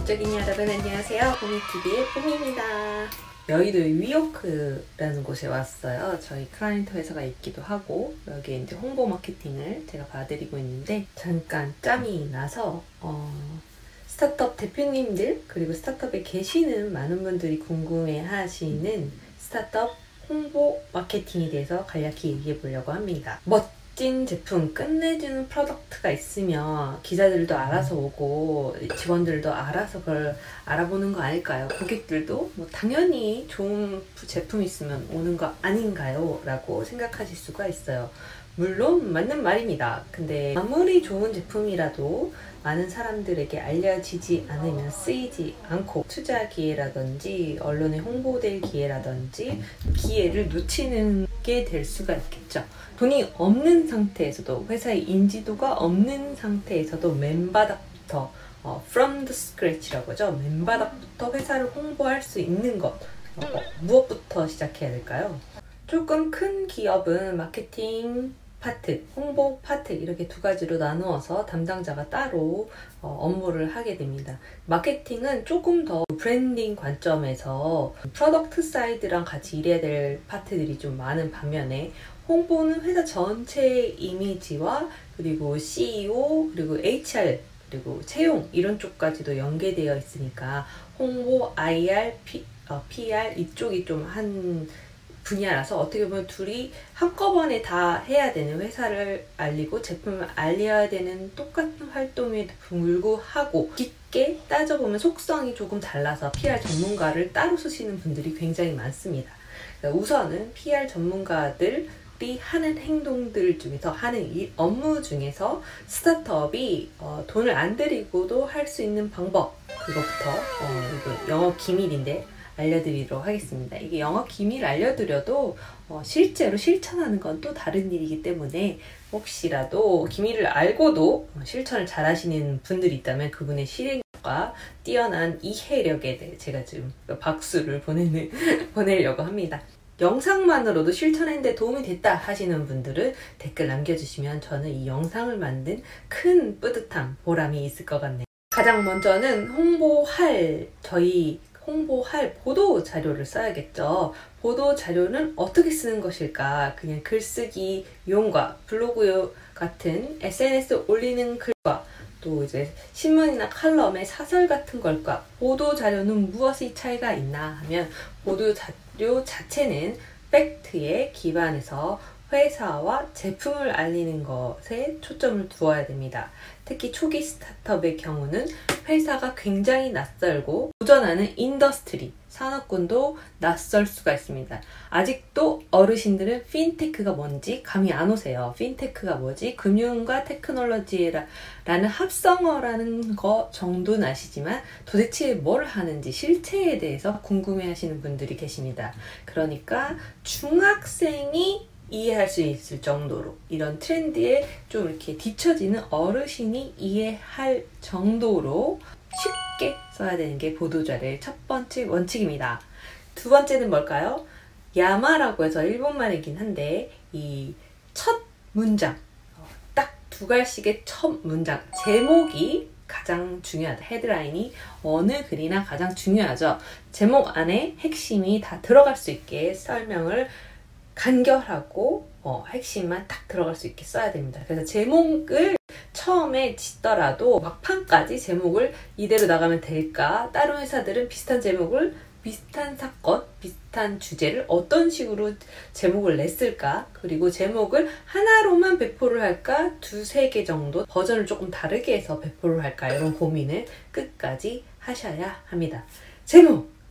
지적인 여러분 안녕하세요. 뽀미TV의 뽀미입니다. 여의도 위오크라는 곳에 왔어요. 저희 클라이언트 회사가 있기도 하고 여기에 이제 홍보 마케팅을 제가 봐드리고 있는데 잠깐 짬이 나서 스타트업 대표님들 그리고 스타트업에 계시는 많은 분들이 궁금해 하시는 스타트업 홍보 마케팅에 대해서 간략히 얘기해 보려고 합니다. 멋진 제품, 끝내주는 프로덕트가 있으면 기자들도 알아서 오고 직원들도 알아서 그걸 알아보는 거 아닐까요? 고객들도 뭐 당연히 좋은 제품이 있으면 오는 거 아닌가요? 라고 생각하실 수가 있어요. 물론 맞는 말입니다. 근데 아무리 좋은 제품이라도 많은 사람들에게 알려지지 않으면 쓰이지 않고 투자 기회라든지 언론에 홍보될 기회라든지 기회를 놓치는 게 될 수가 있겠죠. 돈이 없는 상태에서도 회사의 인지도가 없는 상태에서도 맨바닥부터 from the scratch라고 하죠. 맨바닥부터 회사를 홍보할 수 있는 것 무엇부터 시작해야 될까요? 조금 큰 기업은 마케팅 파트, 홍보 파트 이렇게 두 가지로 나누어서 담당자가 따로 업무를 하게 됩니다. 마케팅은 조금 더 브랜딩 관점에서 프로덕트 사이드랑 같이 일해야 될 파트들이 좀 많은 반면에 홍보는 회사 전체의 이미지와 그리고 CEO 그리고 HR 그리고 채용 이런 쪽까지도 연계되어 있으니까 홍보, IR, PR 이쪽이 좀 한 분야라서 어떻게 보면 둘이 한꺼번에 다 해야 되는 회사를 알리고 제품을 알려야 되는 똑같은 활동에도 불구하고 깊게 따져보면 속성이 조금 달라서 PR 전문가를 따로 쓰시는 분들이 굉장히 많습니다. 우선은 PR 전문가들이 하는 행동들 중에서 하는 업무 중에서 스타트업이 돈을 안 들이고도 할 수 있는 방법 그것부터 이거 영업 기밀인데 알려드리도록 하겠습니다. 이게 영업 기밀 알려드려도 실제로 실천하는 건 또 다른 일이기 때문에 혹시라도 기밀을 알고도 실천을 잘 하시는 분들이 있다면 그분의 실행력과 뛰어난 이해력에 대해 제가 지금 박수를 보내려고 합니다. 영상만으로도 실천했는데 도움이 됐다 하시는 분들은 댓글 남겨주시면 저는 이 영상을 만든 큰 뿌듯함, 보람이 있을 것 같네요. 가장 먼저는 홍보할 보도 자료를 써야겠죠. 보도 자료는 어떻게 쓰는 것일까? 그냥 글쓰기 용과 블로그 같은 SNS 올리는 글과 또 이제 신문이나 칼럼의 사설 같은 걸까? 보도 자료는 무엇이 차이가 있나 하면 보도 자료 자체는 팩트에 기반해서 회사와 제품을 알리는 것에 초점을 두어야 됩니다. 특히 초기 스타트업의 경우는 회사가 굉장히 낯설고 도전하는 인더스트리, 산업군도 낯설 수가 있습니다. 아직도 어르신들은 핀테크가 뭔지 감이 안 오세요. 핀테크가 뭐지? 금융과 테크놀로지라는 합성어라는 거 정도는 아시지만 도대체 뭘 하는지 실체에 대해서 궁금해 하시는 분들이 계십니다. 그러니까 중학생이 이해할 수 있을 정도로 이런 트렌드에 좀 이렇게 뒤처지는 어르신이 이해할 정도로 쉽게 써야 되는 게 보도자료의 첫 번째 원칙입니다. 두 번째는 뭘까요? 야마라고 해서 일본말이긴 한데 이 첫 문장 딱 두 갈씩의 첫 문장 제목이 가장 중요하다. 헤드라인이 어느 글이나 가장 중요하죠. 제목 안에 핵심이 다 들어갈 수 있게 설명을 간결하고 핵심만 딱 들어갈 수 있게 써야 됩니다. 그래서 제목을 처음에 짓더라도 막판까지 제목을 이대로 나가면 될까? 다른 회사들은 비슷한 제목을 비슷한 사건, 비슷한 주제를 어떤 식으로 제목을 냈을까? 그리고 제목을 하나로만 배포를 할까? 두세 개 정도 버전을 조금 다르게 해서 배포를 할까? 이런 고민을 끝까지 하셔야 합니다.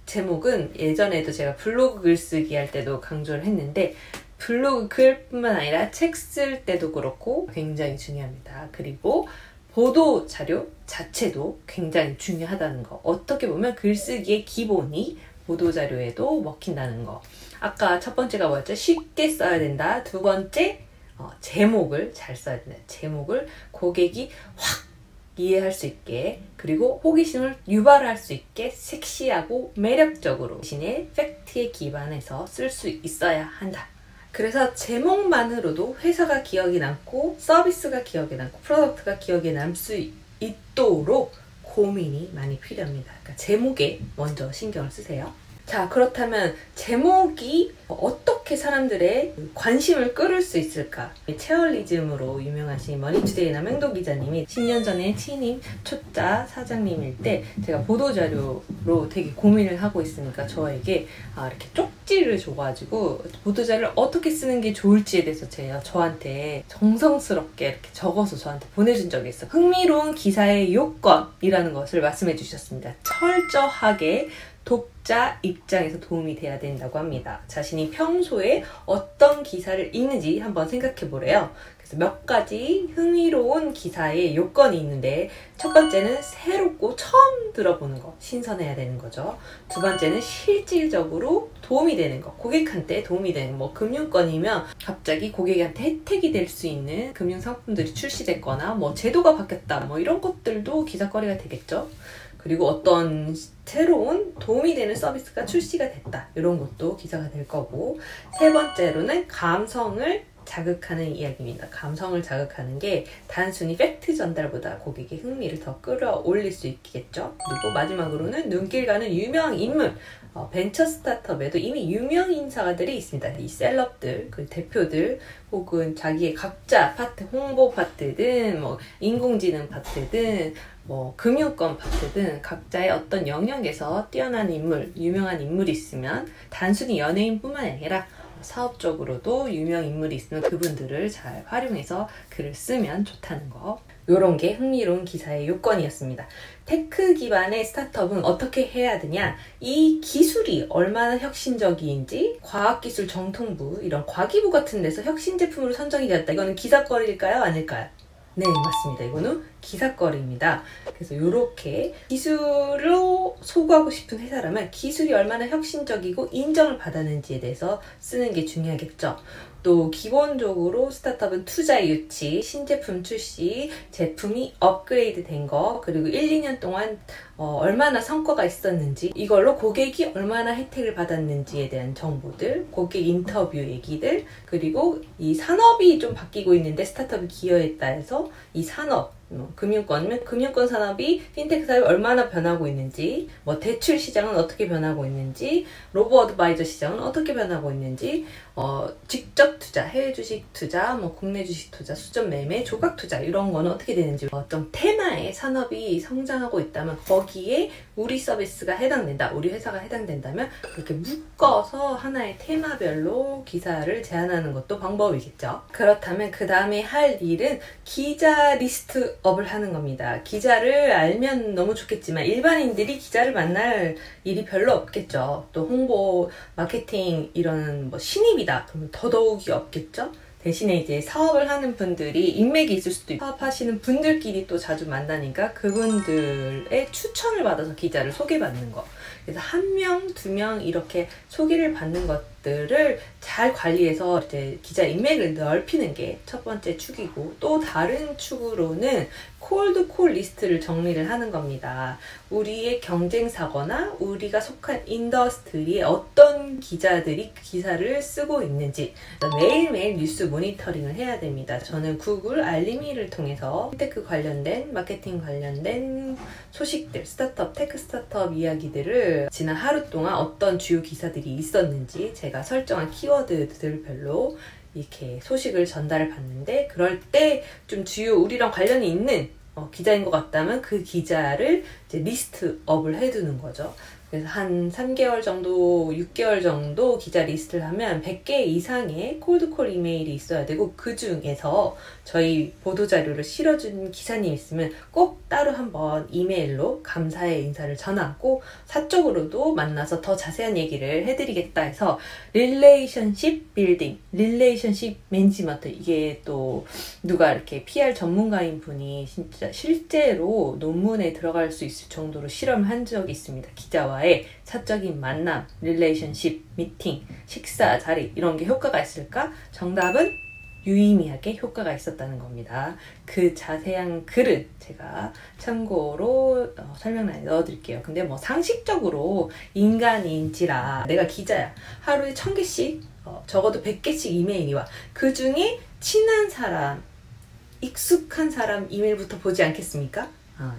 제목은 예전에도 제가 블로그 글쓰기 할 때도 강조를 했는데 블로그 글뿐만 아니라 책 쓸 때도 그렇고 굉장히 중요합니다. 그리고 보도 자료 자체도 굉장히 중요하다는 거. 어떻게 보면 글쓰기의 기본이 보도 자료에도 먹힌다는 거. 아까 첫 번째가 뭐였죠? 쉽게 써야 된다. 두 번째 제목을 잘 써야 된다. 제목을 고객이 확 이해할 수 있게 그리고 호기심을 유발할 수 있게 섹시하고 매력적으로 대신에 팩트에 기반해서 쓸 수 있어야 한다. 그래서 제목만으로도 회사가 기억이 남고 서비스가 기억에 남고 프로덕트가 기억에 남 수 있도록 고민이 많이 필요합니다. 그러니까 제목에 먼저 신경을 쓰세요. 자, 그렇다면 제목이 어떻게 사람들의 관심을 끌을 수 있을까? 체얼리즘으로 유명하신 머니투데이 남행도 기자님이 10년 전에 신임 초짜 사장님일 때 제가 보도자료로 되게 고민을 하고 있으니까 저에게 이렇게 쪽지를 줘가지고 보도자료를 어떻게 쓰는 게 좋을지에 대해서 저한테 정성스럽게 이렇게 적어서 저한테 보내준 적이 있어요. 흥미로운 기사의 요건이라는 것을 말씀해 주셨습니다. 철저하게 독자 입장에서 도움이 돼야 된다고 합니다. 자신이 평소에 어떤 기사를 읽는지 한번 생각해 보래요. 그래서 몇 가지 흥미로운 기사의 요건이 있는데, 첫 번째는 새롭고 처음 들어보는 거, 신선해야 되는 거죠. 두 번째는 실질적으로 도움이 되는 거, 고객한테 도움이 되는 거. 금융권이면 갑자기 고객한테 혜택이 될 수 있는 금융상품들이 출시됐거나 제도가 바뀌었다, 이런 것들도 기사거리가 되겠죠. 그리고 어떤 새로운 도움이 되는 서비스가 출시가 됐다, 이런 것도 기사가 될 거고, 세 번째로는 감성을 자극하는 이야기입니다. 감성을 자극하는 게 단순히 팩트 전달보다 고객의 흥미를 더 끌어올릴 수 있겠죠. 그리고 마지막으로는 눈길 가는 유명 인물, 벤처 스타트업에도 이미 유명 인사들이 있습니다. 이 셀럽들, 그 대표들, 혹은 자기의 각자 파트, 홍보 파트든 인공지능 파트든 금융권 파트든 각자의 어떤 영역에서 뛰어난 인물, 유명한 인물이 있으면 단순히 연예인뿐만 아니라 사업적으로도 유명 인물이 있으면 그분들을 잘 활용해서 글을 쓰면 좋다는 거. 요런 게 흥미로운 기사의 요건이었습니다. 테크 기반의 스타트업은 어떻게 해야 되냐? 이 기술이 얼마나 혁신적인지 과학기술 정통부, 이런 과기부 같은 데서 혁신 제품으로 선정이 되었다. 이거는 기사거리일까요? 아닐까요? 네, 맞습니다. 이거는 기사거리입니다. 그래서 이렇게 기술로 소구하고 싶은 회사라면 기술이 얼마나 혁신적이고 인정을 받았는지에 대해서 쓰는 게 중요하겠죠. 또 기본적으로 스타트업은 투자 유치, 신제품 출시, 제품이 업그레이드 된 거, 그리고 1, 2년 동안 얼마나 성과가 있었는지, 이걸로 고객이 얼마나 혜택을 받았는지에 대한 정보들, 고객 인터뷰 얘기들, 그리고 이 산업이 좀 바뀌고 있는데 스타트업이 기여했다 해서 이 산업, 금융권이면 금융권 산업이 핀테크 산업이 얼마나 변하고 있는지, 대출 시장은 어떻게 변하고 있는지, 로보 어드바이저 시장은 어떻게 변하고 있는지, 직접 투자, 해외 주식 투자, 국내 주식 투자, 수점 매매, 조각 투자, 이런 거는 어떻게 되는지, 어떤 테마의 산업이 성장하고 있다면 거기에 우리 서비스가 해당된다, 우리 회사가 해당된다면 그렇게 묶어서 하나의 테마별로 기사를 제안하는 것도 방법이겠죠. 그렇다면 그 다음에 할 일은 기자 리스트업을 하는 겁니다. 기자를 알면 너무 좋겠지만 일반인들이 기자를 만날 일이 별로 없겠죠. 또 홍보, 마케팅 이런 신입이다 그러면 더더욱이 없겠죠. 대신에 이제 사업을 하는 분들이 인맥이 있을 수도 있고, 사업하시는 분들끼리 또 자주 만나니까 그분들의 추천을 받아서 기자를 소개받는 거. 그래서 1명, 2명 이렇게 소개를 받는 것들을 잘 관리해서 이제 기자 인맥을 넓히는 게 첫 번째 축이고, 또 다른 축으로는 콜드콜 리스트를 정리를 하는 겁니다. 우리의 경쟁사거나 우리가 속한 인더스트리에 어떤 기자들이 기사를 쓰고 있는지 매일매일 뉴스 모니터링을 해야 됩니다. 저는 구글 알림이를 통해서 테크 관련된, 마케팅 관련된 소식들, 스타트업, 테크 스타트업 이야기들을 지난 하루 동안 어떤 주요 기사들이 있었는지 제가 설정한 키워드들별로 이렇게 소식을 전달을 받는데, 그럴 때 좀 주요 우리랑 관련이 있는 기자인 것 같다면 그 기자를 이제 리스트업을 해두는 거죠. 그래서 한 3개월 정도, 6개월 정도 기자 리스트를 하면 100개 이상의 콜드콜 이메일이 있어야 되고, 그 중에서 저희 보도자료를 실어준 기사님 있으면 꼭 따로 한번 이메일로 감사의 인사를 전하고 사적으로도 만나서 더 자세한 얘기를 해드리겠다 해서 릴레이션십 빌딩, 릴레이션십 매니지먼트, 이게 또 누가 이렇게 PR 전문가인 분이 진짜 실제로 논문에 들어갈 수 있을 정도로 실험한 적이 있습니다. 기자와의 사적인 만남, 릴레이션십, 미팅, 식사 자리, 이런 게 효과가 있을까? 정답은 유의미하게 효과가 있었다는 겁니다. 그 자세한 글은 제가 참고로 설명란에 넣어드릴게요. 근데 상식적으로 인간인지라 내가 기자야, 하루에 1000개씩 적어도 100개씩 이메일이 와. 그 중에 친한 사람, 익숙한 사람 이메일부터 보지 않겠습니까?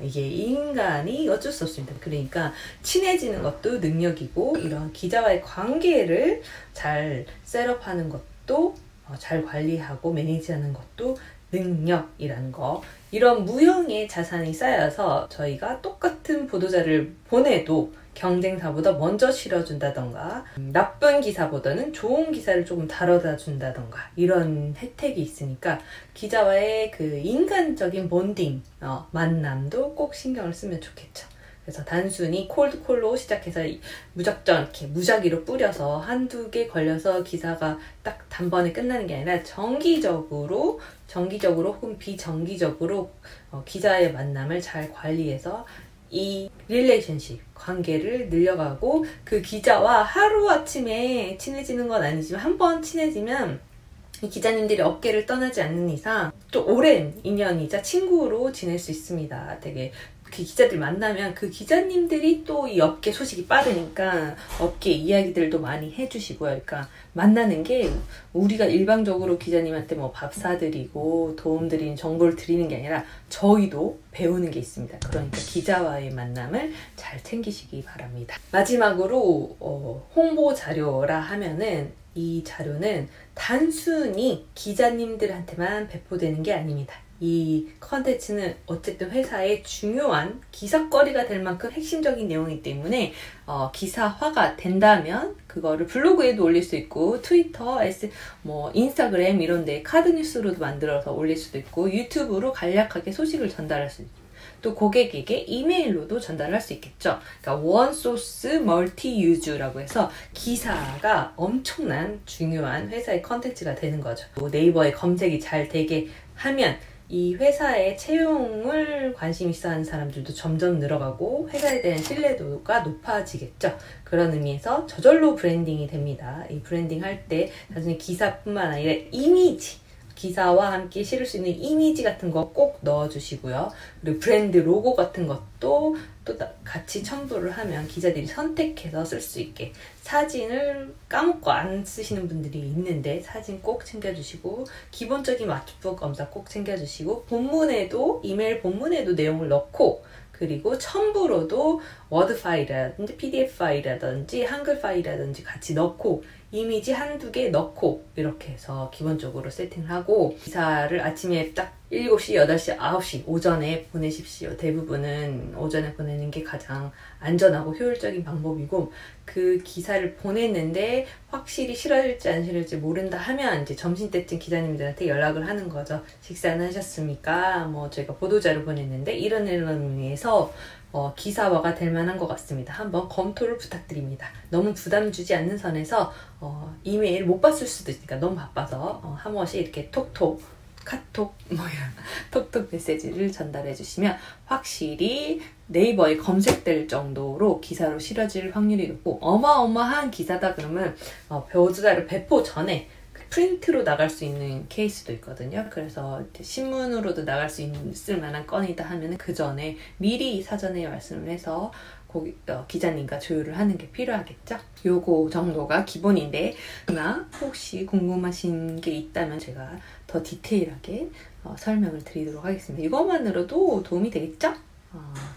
이게 인간이 어쩔 수 없습니다. 그러니까 친해지는 것도 능력이고 이런 기자와의 관계를 잘 셋업하는 것도 잘 관리하고 매니지하는 것도 능력이라는 거. 이런 무형의 자산이 쌓여서 저희가 똑같은 보도자를 보내도 경쟁사보다 먼저 실어준다던가 나쁜 기사보다는 좋은 기사를 조금 다뤄다 준다던가 이런 혜택이 있으니까 기자와의 그 인간적인 본딩, 만남도 꼭 신경을 쓰면 좋겠죠. 그래서 단순히 콜드콜로 시작해서 무작정 이렇게 무작위로 뿌려서 한두 개 걸려서 기사가 딱 단번에 끝나는 게 아니라 정기적으로 혹은 비정기적으로 기자의 만남을 잘 관리해서 이 릴레이션십, 관계를 늘려가고 그 기자와 하루아침에 친해지는 건 아니지만 한번 친해지면 이 기자님들이 업계를 떠나지 않는 이상 또 오랜 인연이자 친구로 지낼 수 있습니다. 되게 그 기자들 만나면 그 기자님들이 또 이 업계 소식이 빠르니까 업계 이야기들도 많이 해주시고요. 그러니까 만나는 게 우리가 일방적으로 기자님한테 뭐 밥 사드리고 도움드리는 정보를 드리는 게 아니라 저희도 배우는 게 있습니다. 그러니까 기자와의 만남을 잘 챙기시기 바랍니다. 마지막으로 홍보 자료라 하면은 이 자료는 단순히 기자님들한테만 배포되는 게 아닙니다. 이 컨텐츠는 어쨌든 회사의 중요한 기사거리가 될 만큼 핵심적인 내용이기 때문에 기사화가 된다면 그거를 블로그에도 올릴 수 있고 트위터, 인스타그램 이런 데 카드 뉴스로도 만들어서 올릴 수도 있고 유튜브로 간략하게 소식을 전달할 수 있고 또 고객에게 이메일로도 전달할 수 있겠죠. 그러니까 원 소스 멀티 유즈라고 해서 기사가 엄청난 중요한 회사의 컨텐츠가 되는 거죠. 네이버에 검색이 잘 되게 하면 이 회사의 채용을 관심 있어 하는 사람들도 점점 늘어가고 회사에 대한 신뢰도가 높아지겠죠. 그런 의미에서 저절로 브랜딩이 됩니다. 이 브랜딩 할 때 단순히 기사뿐만 아니라 이미지, 기사와 함께 실을 수 있는 이미지 같은 거 꼭 넣어주시고요. 그리고 브랜드 로고 같은 것도 또 같이 첨부를 하면 기자들이 선택해서 쓸 수 있게 사진을 까먹고 안 쓰시는 분들이 있는데 사진 꼭 챙겨주시고 기본적인 마트북 검사 꼭 챙겨주시고 본문에도 이메일 본문에도 내용을 넣고 그리고 첨부로도 워드 파일이라든지 PDF 파일이라든지 한글 파일이라든지 같이 넣고 이미지 한두 개 넣고 이렇게 해서 기본적으로 세팅을 하고 기사를 아침에 딱 7시, 8시, 9시 오전에 보내십시오. 대부분은 오전에 보내는 게 가장 안전하고 효율적인 방법이고 그 기사를 보냈는데 확실히 실을지 안 실을지 모른다 하면 이제 점심때쯤 기자님들한테 연락을 하는 거죠. 식사는 하셨습니까? 저희가 보도자료 보냈는데 이런 의미에서 기사화가 될 만한 것 같습니다. 한번 검토를 부탁드립니다. 너무 부담 주지 않는 선에서 이메일 못 봤을 수도 있으니까 너무 바빠서 한 번씩 이렇게 톡톡 카톡 톡톡 메시지를 전달해 주시면 확실히 네이버에 검색될 정도로 기사로 실어질 확률이 높고 어마어마한 기사다 그러면 보도자료 배포 전에 프린트로 나갈 수 있는 케이스도 있거든요. 그래서 신문으로도 나갈 수 있을 만한 건이다 하면 그 전에 미리 사전에 말씀을 해서 기자님과 조율을 하는 게 필요하겠죠. 요거 정도가 기본인데 혹시 궁금하신 게 있다면 제가 더 디테일하게 설명을 드리도록 하겠습니다. 이것만으로도 도움이 되겠죠?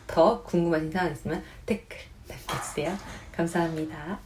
더 궁금하신 사항 있으면 댓글 남겨주세요. 감사합니다.